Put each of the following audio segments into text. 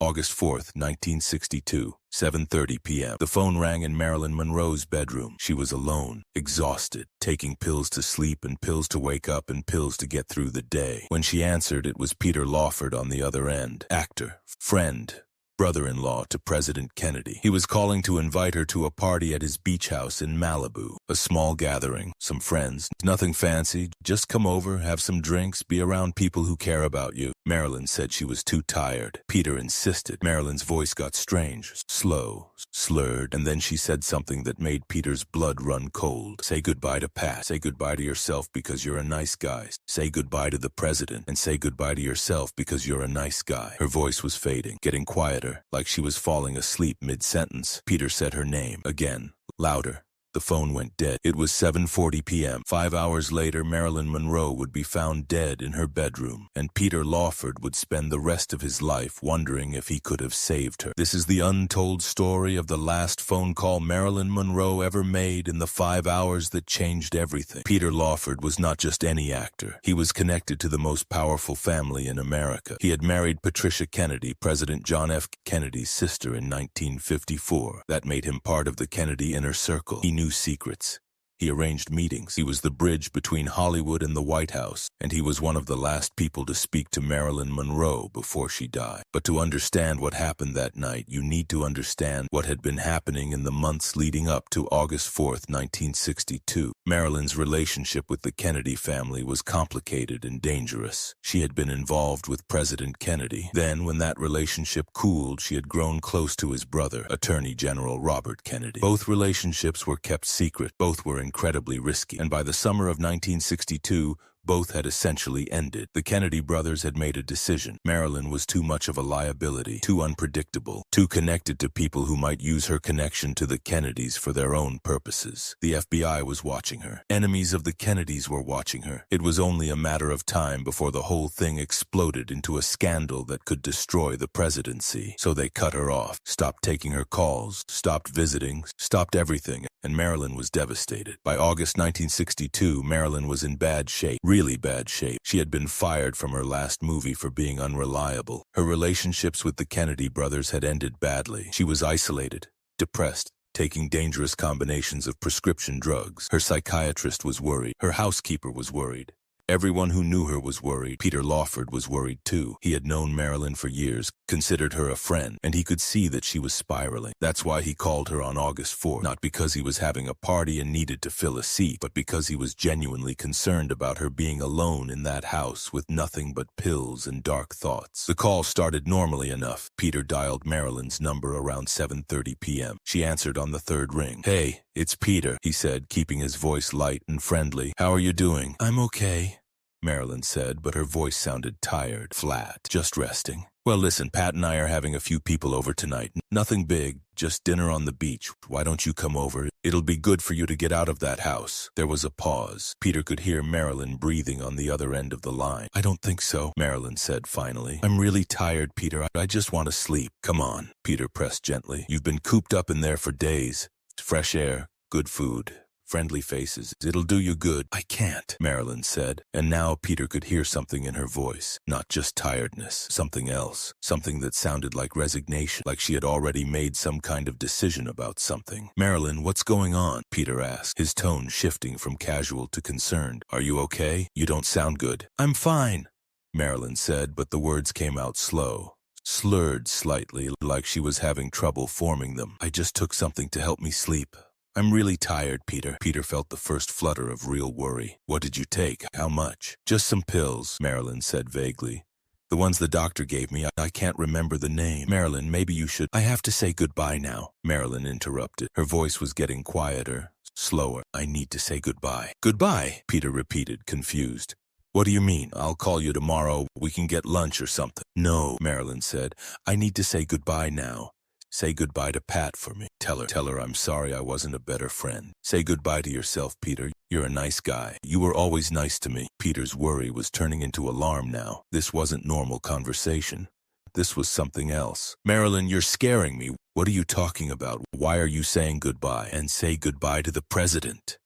August 4th, 1962, 7:30 p.m. The phone rang in Marilyn Monroe's bedroom. She was alone, exhausted, taking pills to sleep and pills to wake up and pills to get through the day. When she answered, it was Peter Lawford on the other end. Actor, friend, brother-in-law to President Kennedy. He was calling to invite her to a party at his beach house in Malibu. A small gathering, some friends, nothing fancy, just come over, have some drinks, be around people who care about you. Marilyn said she was too tired. Peter insisted. Marilyn's voice got strange, slow, slurred, and then she said something that made Peter's blood run cold. Say goodbye to Pat. Say goodbye to yourself because you're a nice guy. Say goodbye to the president, and say goodbye to yourself because you're a nice guy. Her voice was fading, getting quieter, like she was falling asleep mid-sentence. Peter said her name again, louder. The phone went dead. It was 7:40 p.m. 5 hours later, Marilyn Monroe would be found dead in her bedroom, and Peter Lawford would spend the rest of his life wondering if he could have saved her. This is the untold story of the last phone call Marilyn Monroe ever made in the 5 hours that changed everything. Peter Lawford was not just any actor. He was connected to the most powerful family in America. He had married Patricia Kennedy, President John F. Kennedy's sister, in 1954. That made him part of the Kennedy inner circle. He knew secrets. He arranged meetings. He was the bridge between Hollywood and the White House, and he was one of the last people to speak to Marilyn Monroe before she died. But to understand what happened that night, you need to understand what had been happening in the months leading up to August 4th, 1962. Marilyn's relationship with the Kennedy family was complicated and dangerous. She had been involved with President Kennedy. Then, when that relationship cooled, she had grown close to his brother, Attorney General Robert Kennedy. Both relationships were kept secret. Both were incredibly risky, and by the summer of 1962, both had essentially ended. The Kennedy brothers had made a decision. Marilyn was too much of a liability, too unpredictable, too connected to people who might use her connection to the Kennedys for their own purposes. The FBI was watching her. Enemies of the Kennedys were watching her. It was only a matter of time before the whole thing exploded into a scandal that could destroy the presidency. So they cut her off, stopped taking her calls, stopped visiting, stopped everything, and Marilyn was devastated. By August 1962, Marilyn was in bad shape. Really bad shape. She had been fired from her last movie for being unreliable. Her relationships with the Kennedy brothers had ended badly. She was isolated, depressed, taking dangerous combinations of prescription drugs. Her psychiatrist was worried. Her housekeeper was worried. Everyone who knew her was worried. Peter Lawford was worried too. He had known Marilyn for years, considered her a friend, and he could see that she was spiraling. That's why he called her on August 4th, not because he was having a party and needed to fill a seat, but because he was genuinely concerned about her being alone in that house with nothing but pills and dark thoughts. The call started normally enough. Peter dialed Marilyn's number around 7:30 p.m. She answered on the third ring. "Hey, it's Peter," he said, keeping his voice light and friendly. "How are you doing?" "I'm okay," Marilyn said, but her voice sounded tired, flat, just resting. "Well, listen, Pat and I are having a few people over tonight. Nothing big, just dinner on the beach. Why don't you come over? It'll be good for you to get out of that house." There was a pause. Peter could hear Marilyn breathing on the other end of the line. "I don't think so," Marilyn said finally. "I'm really tired, Peter. I just want to sleep." "Come on," Peter pressed gently. "You've been cooped up in there for days. Fresh air, good food, friendly faces. It'll do you good." "I can't," Marilyn said, and now Peter could hear something in her voice. Not just tiredness, something else. Something that sounded like resignation, like she had already made some kind of decision about something. "Marilyn, what's going on?" Peter asked, his tone shifting from casual to concerned. "Are you okay? You don't sound good." "I'm fine," Marilyn said, but the words came out slow, slurred slightly, like she was having trouble forming them. "I just took something to help me sleep. I'm really tired, Peter." Peter felt the first flutter of real worry. "What did you take? How much?" "Just some pills," Marilyn said vaguely. "The ones the doctor gave me. I can't remember the name." "Marilyn, maybe you should—" "I have to say goodbye now," Marilyn interrupted. Her voice was getting quieter, slower. "I need to say goodbye." "Goodbye?" Peter repeated, confused. "What do you mean? I'll call you tomorrow. We can get lunch or something." "No," Marilyn said. "I need to say goodbye now. Say goodbye to Pat for me. Tell her I'm sorry I wasn't a better friend. Say goodbye to yourself, Peter. You're a nice guy. You were always nice to me." Peter's worry was turning into alarm now. This wasn't normal conversation. This was something else. "Marilyn, you're scaring me. What are you talking about? Why are you saying goodbye? And say goodbye to the president."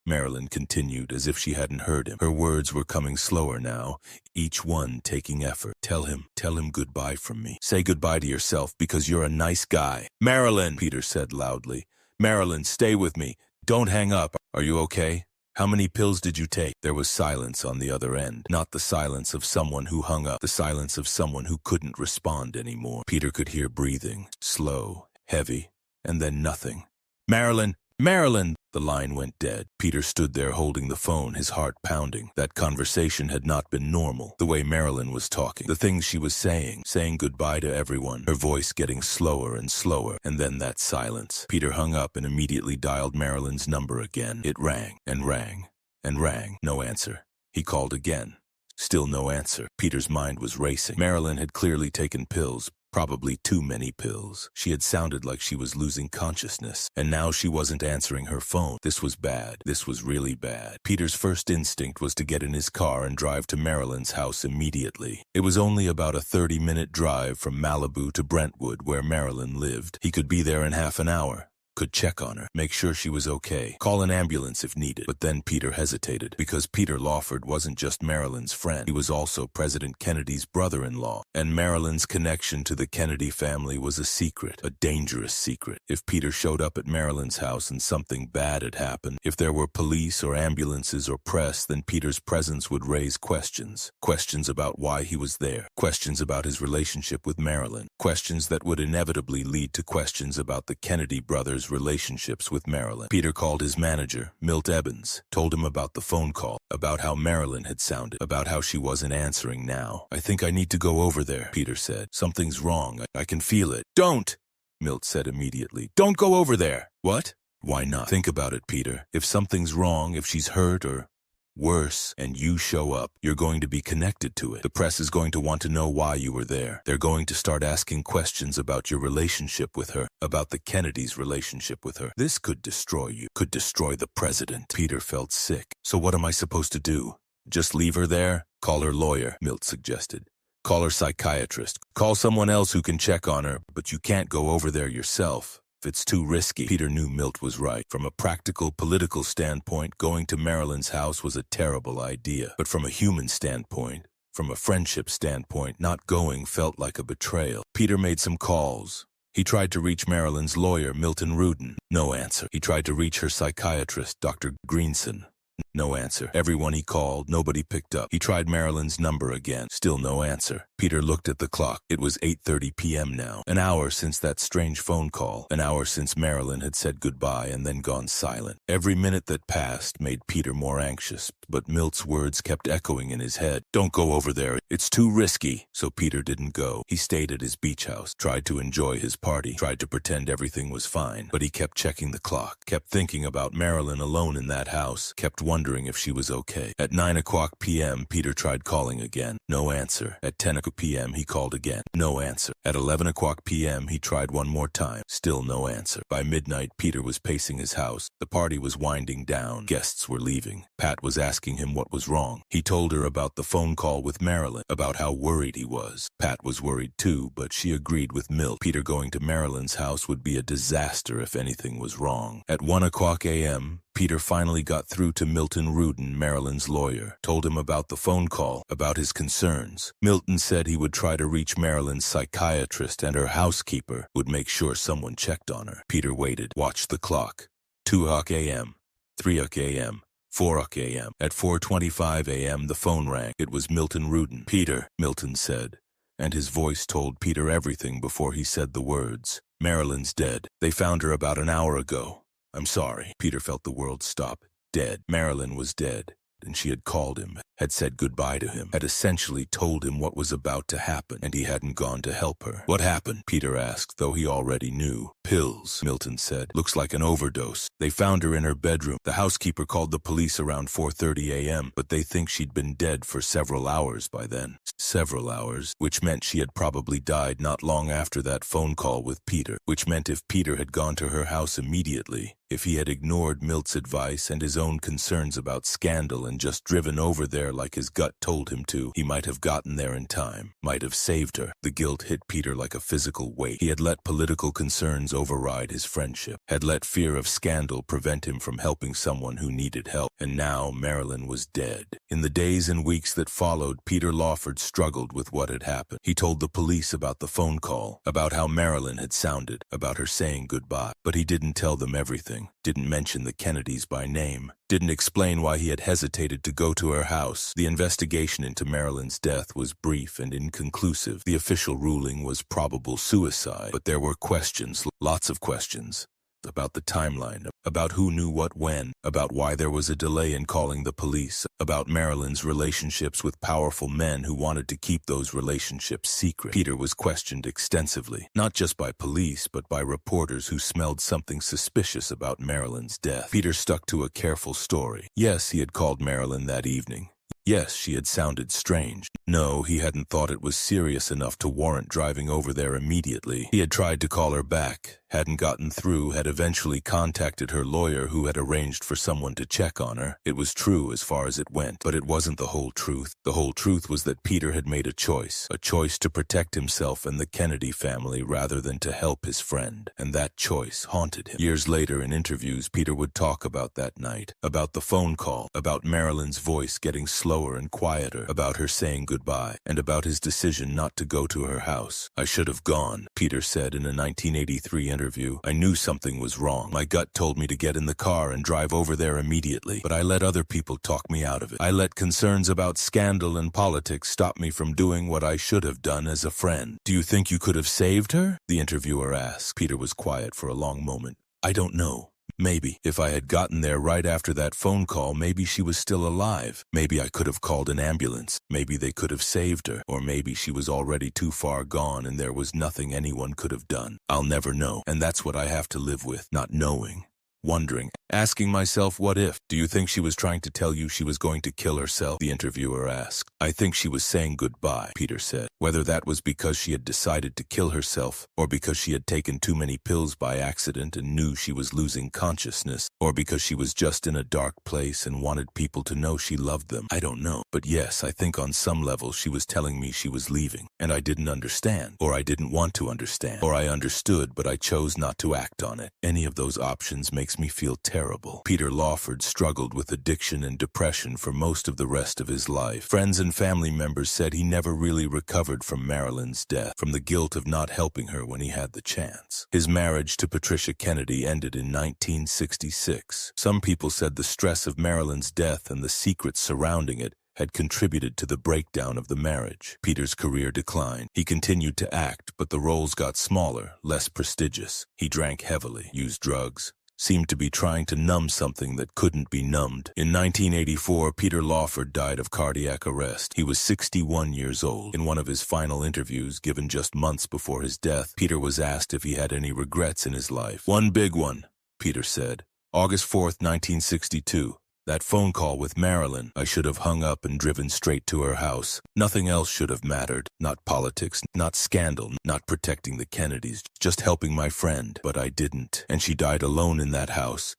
Marilyn continued as if she hadn't heard him. Her words were coming slower now, each one taking effort. Tell him goodbye from me. Say goodbye to yourself because you're a nice guy. Marilyn, Peter said loudly. Marilyn, stay with me. Don't hang up. Are you okay? How many pills did you take? There was silence on the other end. Not the silence of someone who hung up, the silence of someone who couldn't respond anymore. Peter could hear breathing, slow, heavy, and then nothing. Marilyn! Marilyn! The line went dead. Peter stood there holding the phone, his heart pounding. That conversation had not been normal. The way Marilyn was talking, the things she was saying goodbye to everyone, her voice getting slower and slower, and then that silence. Peter hung up and immediately dialed Marilyn's number again. It rang and rang and rang. No answer. He called again. Still no answer. Peter's mind was racing. Marilyn had clearly taken pills. Probably too many pills. She had sounded like she was losing consciousness, and now she wasn't answering her phone. This was bad. This was really bad. Peter's first instinct was to get in his car and drive to Marilyn's house immediately. It was only about a 30-minute drive from Malibu to Brentwood, where Marilyn lived. He could be there in half an hour. Could check on her, make sure she was okay, call an ambulance if needed. But then Peter hesitated, because Peter Lawford wasn't just Marilyn's friend. He was also President Kennedy's brother-in-law, and Marilyn's connection to the Kennedy family was a secret, a dangerous secret. If Peter showed up at Marilyn's house and something bad had happened, if there were police or ambulances or press, then Peter's presence would raise questions. Questions about why he was there, questions about his relationship with Marilyn, questions that would inevitably lead to questions about the Kennedy brothers' relationships with Marilyn. Peter called his manager, Milt Evans, told him about the phone call, about how Marilyn had sounded, about how she wasn't answering now. I think I need to go over there, Peter said. Something's wrong. I can feel it. Don't! Milt said immediately. Don't go over there. What? Why not? Think about it, Peter. If something's wrong, if she's hurt or worse, and you show up, you're going to be connected to it. The press is going to want to know why you were there. They're going to start asking questions about your relationship with her, about the Kennedys' relationship with her. This could destroy you, could destroy the president. Peter felt sick. So what am I supposed to do? Just leave her there? Call her lawyer, Milt suggested. Call her psychiatrist. Call someone else who can check on her, but you can't go over there yourself. If it's too risky. Peter knew Milt was right. From a practical, political standpoint, going to Marilyn's house was a terrible idea. But from a human standpoint, from a friendship standpoint, not going felt like a betrayal. Peter made some calls. He tried to reach Marilyn's lawyer, Milton Rudin. No answer. He tried to reach her psychiatrist, Dr. Greenson. No answer. Everyone he called, nobody picked up. He tried Marilyn's number again. Still no answer. Peter looked at the clock. It was 8:30 p.m. now. An hour since that strange phone call. An hour since Marilyn had said goodbye and then gone silent. Every minute that passed made Peter more anxious, but Milt's words kept echoing in his head. Don't go over there. It's too risky. So Peter didn't go. He stayed at his beach house, tried to enjoy his party, tried to pretend everything was fine, but he kept checking the clock, kept thinking about Marilyn alone in that house, kept wondering if she was okay. At 9 o'clock p.m., Peter tried calling again. No answer. At 10 o'clock p.m., he called again. No answer. At 11 o'clock p.m., he tried one more time. Still no answer. By midnight, Peter was pacing his house. The party was winding down. Guests were leaving. Pat was asking him what was wrong. He told her about the phone call with Marilyn, about how worried he was. Pat was worried too, but she agreed with Milt. Peter going to Marilyn's house would be a disaster if anything was wrong. At 1 o'clock a.m., Peter finally got through to Milton Rudin, Marilyn's lawyer, told him about the phone call, about his concerns. Milton said he would try to reach Marilyn's psychiatrist, and her housekeeper would make sure someone checked on her. Peter waited, watched the clock. 2 o'clock a.m., 3 o'clock a.m., 4 o'clock a.m. At 4:25 a.m. the phone rang. It was Milton Rudin. Peter, Milton said, and his voice told Peter everything before he said the words. Marilyn's dead. They found her about an hour ago. I'm sorry. Peter felt the world stop. Dead. Marilyn was dead, and she had called him, had said goodbye to him, had essentially told him what was about to happen, and he hadn't gone to help her. What happened? Peter asked, though he already knew. Pills, Milton said. Looks like an overdose. They found her in her bedroom. The housekeeper called the police around 4:30 a.m., but they think she'd been dead for several hours by then. Several hours, which meant she had probably died not long after that phone call with Peter, which meant if Peter had gone to her house immediately, if he had ignored Milt's advice and his own concerns about scandal and just driven over there there like his gut told him to. He might have gotten there in time, might have saved her. The guilt hit Peter like a physical weight. He had let political concerns override his friendship, had let fear of scandal prevent him from helping someone who needed help, and now Marilyn was dead. In the days and weeks that followed, Peter Lawford struggled with what had happened. He told the police about the phone call, about how Marilyn had sounded, about her saying goodbye. But he didn't tell them everything, didn't mention the Kennedys by name, didn't explain why he had hesitated to go to her house. The investigation into Marilyn's death was brief and inconclusive. The official ruling was probable suicide, but there were questions, lots of questions. About the timeline, about who knew what when, about why there was a delay in calling the police, about Marilyn's relationships with powerful men who wanted to keep those relationships secret. Peter was questioned extensively, not just by police, but by reporters who smelled something suspicious about Marilyn's death. Peter stuck to a careful story. Yes, he had called Marilyn that evening. Yes, she had sounded strange. No, he hadn't thought it was serious enough to warrant driving over there immediately. He had tried to call her back, hadn't gotten through, had eventually contacted her lawyer who had arranged for someone to check on her. It was true as far as it went, but it wasn't the whole truth. The whole truth was that Peter had made a choice to protect himself and the Kennedy family rather than to help his friend, and that choice haunted him. Years later in interviews, Peter would talk about that night, about the phone call, about Marilyn's voice getting slower and quieter, about her saying goodbye, and about his decision not to go to her house. "I should have gone," Peter said in a 1983 interview. "I knew something was wrong. My gut told me to get in the car and drive over there immediately, but I let other people talk me out of it. I let concerns about scandal and politics stop me from doing what I should have done as a friend." "Do you think you could have saved her?" the interviewer asked. Peter was quiet for a long moment. "I don't know. Maybe. If I had gotten there right after that phone call, maybe she was still alive. Maybe I could have called an ambulance. Maybe they could have saved her. Or maybe she was already too far gone and there was nothing anyone could have done. I'll never know. And that's what I have to live with, not knowing. Wondering, asking myself what if. "Do you think she was trying to tell you she was going to kill herself?" the interviewer asked. "I think she was saying goodbye," Peter said. Whether that was because she had decided to kill herself, or because she had taken too many pills by accident and knew she was losing consciousness, or because she was just in a dark place and wanted people to know she loved them, I don't know. But yes, I think on some level she was telling me she was leaving, and I didn't understand, or I didn't want to understand, or I understood but I chose not to act on it. Any of those options makes me feel terrible. Peter Lawford struggled with addiction and depression for most of the rest of his life. Friends and family members said he never really recovered from Marilyn's death, from the guilt of not helping her when he had the chance. His marriage to Patricia Kennedy ended in 1966. Some people said the stress of Marilyn's death and the secrets surrounding it had contributed to the breakdown of the marriage. Peter's career declined. He continued to act, but the roles got smaller, less prestigious. He drank heavily, used drugs, seemed to be trying to numb something that couldn't be numbed. In 1984, Peter Lawford died of cardiac arrest. He was 61 years old. In one of his final interviews, given just months before his death, Peter was asked if he had any regrets in his life. "One big one," Peter said. "August 4th, 1962. That phone call with Marilyn. I should have hung up and driven straight to her house. Nothing else should have mattered. Not politics, not scandal, not protecting the Kennedys, just helping my friend. But I didn't, and she died alone in that house.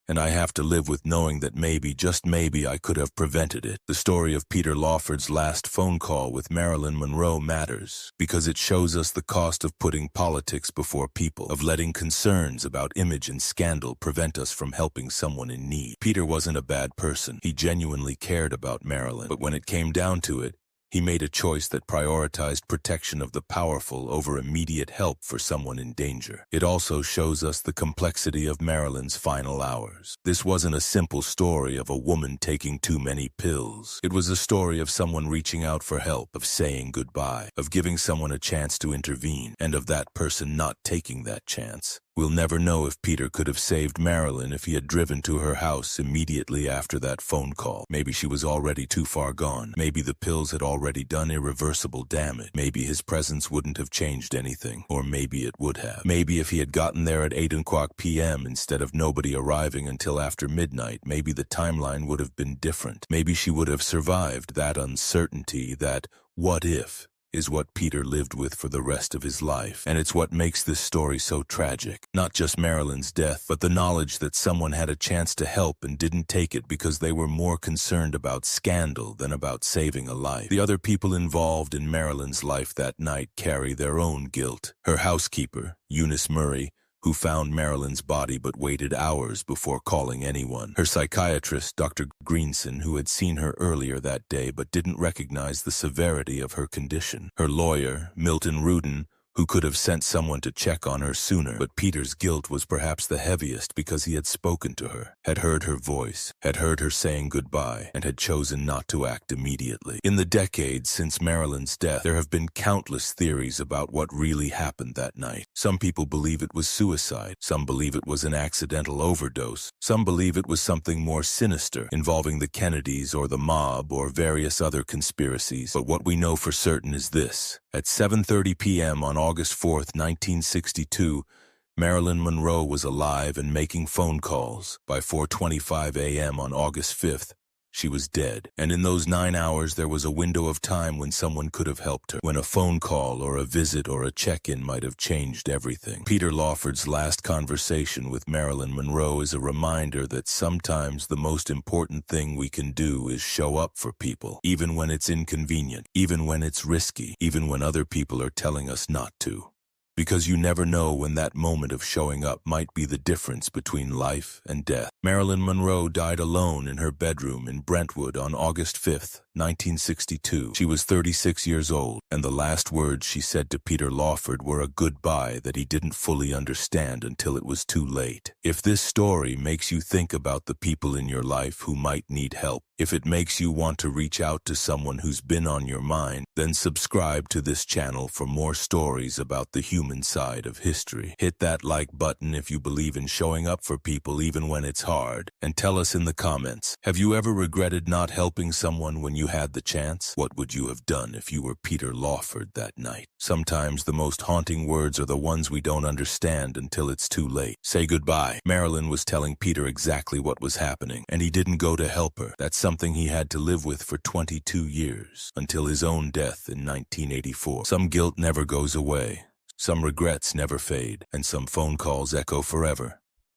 And I have to live with knowing that maybe, just maybe, I could have prevented it." The story of Peter Lawford's last phone call with Marilyn Monroe matters because it shows us the cost of putting politics before people, of letting concerns about image and scandal prevent us from helping someone in need. Peter wasn't a bad person. He genuinely cared about Marilyn. But when it came down to it, he made a choice that prioritized protection of the powerful over immediate help for someone in danger. It also shows us the complexity of Marilyn's final hours. This wasn't a simple story of a woman taking too many pills. It was a story of someone reaching out for help, of saying goodbye, of giving someone a chance to intervene, and of that person not taking that chance. We'll never know if Peter could have saved Marilyn if he had driven to her house immediately after that phone call. Maybe she was already too far gone. Maybe the pills had already done irreversible damage. Maybe his presence wouldn't have changed anything. Or maybe it would have. Maybe if he had gotten there at 8 o'clock p.m. instead of nobody arriving until after midnight, maybe the timeline would have been different. Maybe she would have survived that uncertainty, that what if. is what Peter lived with for the rest of his life, and it's what makes this story so tragic. Not just Marilyn's death, but the knowledge that someone had a chance to help and didn't take it because they were more concerned about scandal than about saving a life. The other people involved in Marilyn's life that night carry their own guilt. Her housekeeper, Eunice Murray, who found Marilyn's body but waited hours before calling anyone. Her psychiatrist, Dr. Greenson, who had seen her earlier that day but didn't recognize the severity of her condition. Her lawyer, Milton Rudin, who could have sent someone to check on her sooner, but Peter's guilt was perhaps the heaviest because he had spoken to her, had heard her voice, had heard her saying goodbye, and had chosen not to act immediately. In the decades since Marilyn's death, there have been countless theories about what really happened that night. Some people believe it was suicide, some believe it was an accidental overdose, some believe it was something more sinister, involving the Kennedys or the mob or various other conspiracies. But what we know for certain is this. At 7:30 p.m. on August 4th, 1962, Marilyn Monroe was alive and making phone calls. By 4:25 a.m. on August 5th, she was dead. And in those 9 hours, there was a window of time when someone could have helped her, when a phone call or a visit or a check-in might have changed everything. Peter Lawford's last conversation with Marilyn Monroe is a reminder that sometimes the most important thing we can do is show up for people, even when it's inconvenient, even when it's risky, even when other people are telling us not to. Because you never know when that moment of showing up might be the difference between life and death. Marilyn Monroe died alone in her bedroom in Brentwood on August 5th, 1962. She was 36 years old, and the last words she said to Peter Lawford were a goodbye that he didn't fully understand until it was too late. If this story makes you think about the people in your life who might need help, if it makes you want to reach out to someone who's been on your mind, then subscribe to this channel for more stories about the human side of history. Hit that like button if you believe in showing up for people even when it's hard, and tell us in the comments, have you ever regretted not helping someone when you had the chance? What would you have done if you were Peter Lawford that night? Sometimes the most haunting words are the ones we don't understand until it's too late. Say goodbye. Marilyn was telling Peter exactly what was happening, and he didn't go to help her. That's something he had to live with for 22 years, until his own death in 1984. Some guilt never goes away, some regrets never fade, and some phone calls echo forever.